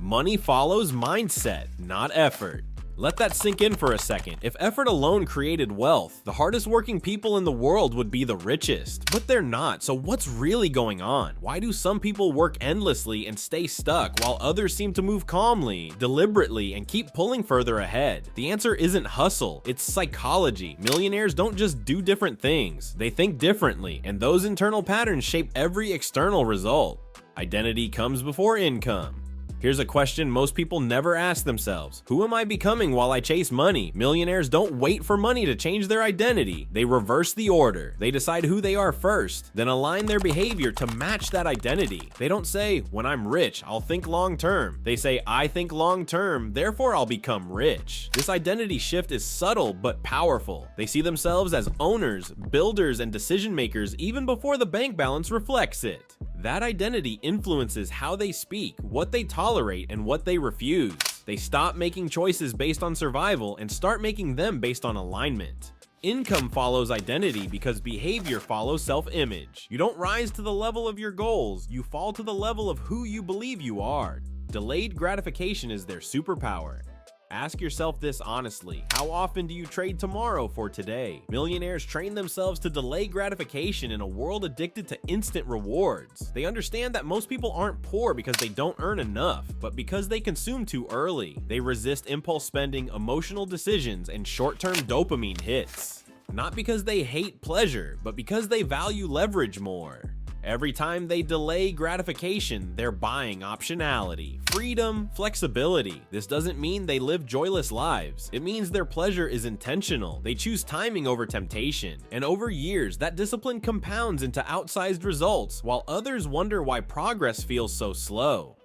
Money follows mindset, not effort. Let that sink in for a second. If effort alone created wealth, the hardest working people in the world would be the richest. But they're not, so what's really going on? Why do some people work endlessly and stay stuck, while others seem to move calmly, deliberately, and keep pulling further ahead? The answer isn't hustle, it's psychology. Millionaires don't just do different things, they think differently, and those internal patterns shape every external result. Identity comes before income. Here's a question most people never ask themselves. Who am I becoming while I chase money? Millionaires don't wait for money to change their identity. They reverse the order. They decide who they are first, then align their behavior to match that identity. They don't say, when I'm rich, I'll think long term. They say, I think long term, therefore I'll become rich. This identity shift is subtle but powerful. They see themselves as owners, builders, and decision makers even before the bank balance reflects it. That identity influences how they speak, what they tolerate, and what they refuse. They stop making choices based on survival and start making them based on alignment. Income follows identity because behavior follows self-image. You don't rise to the level of your goals, you fall to the level of who you believe you are. Delayed gratification is their superpower. Ask yourself this honestly. How often do you trade tomorrow for today? Millionaires train themselves to delay gratification in a world addicted to instant rewards. They understand that most people aren't poor because they don't earn enough, but because they consume too early. They resist impulse spending, emotional decisions, and short-term dopamine hits. Not because they hate pleasure, but because they value leverage more. Every time they delay gratification, they're buying optionality, freedom, flexibility. This doesn't mean they live joyless lives. It means their pleasure is intentional. They choose timing over temptation. And over years, that discipline compounds into outsized results, while others wonder why progress feels so slow.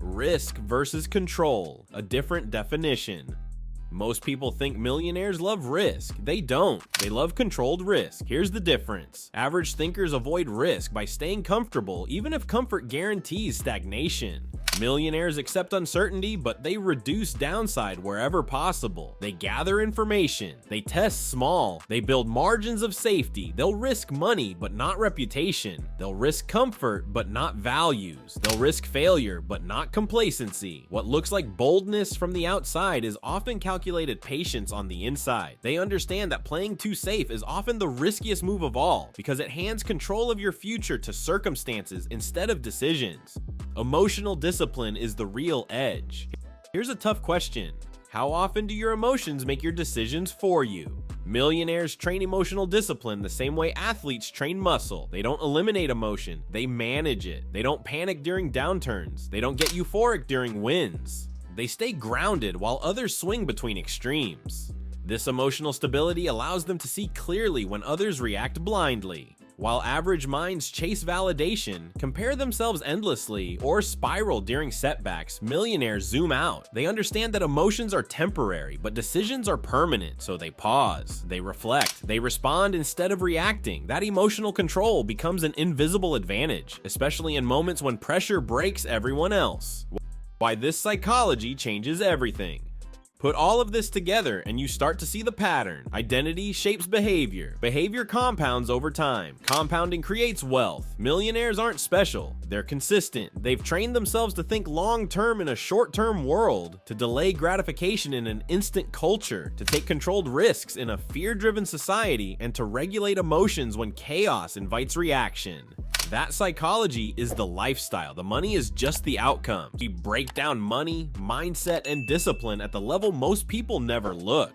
Risk versus control, a different definition. Most people think millionaires love risk. They don't. They love controlled risk. Here's the difference. Average thinkers avoid risk by staying comfortable, even if comfort guarantees stagnation. Millionaires accept uncertainty, but they reduce downside wherever possible. They gather information. They test small. They build margins of safety. They'll risk money, but not reputation. They'll risk comfort, but not values. They'll risk failure, but not complacency. What looks like boldness from the outside is often calculated patience on the inside. They understand that playing too safe is often the riskiest move of all, because it hands control of your future to circumstances instead of decisions. Emotional discipline is the real edge. Here's a tough question. How often do your emotions make your decisions for you? Millionaires train emotional discipline the same way athletes train muscle. They don't eliminate emotion, they manage it. They don't panic during downturns. They don't get euphoric during wins. They stay grounded while others swing between extremes. This emotional stability allows them to see clearly when others react blindly. While average minds chase validation, compare themselves endlessly, or spiral during setbacks, millionaires zoom out. They understand that emotions are temporary, but decisions are permanent, so they pause, they reflect, they respond instead of reacting. That emotional control becomes an invisible advantage, especially in moments when pressure breaks everyone else. Why this psychology changes everything. Put all of this together and you start to see the pattern. Identity shapes behavior. Behavior compounds over time. Compounding creates wealth. Millionaires aren't special. They're consistent. They've trained themselves to think long-term in a short-term world, to delay gratification in an instant culture, to take controlled risks in a fear-driven society, and to regulate emotions when chaos invites reaction. That psychology is the lifestyle. The money is just the outcome. We break down money, mindset, and discipline at the level most people never look.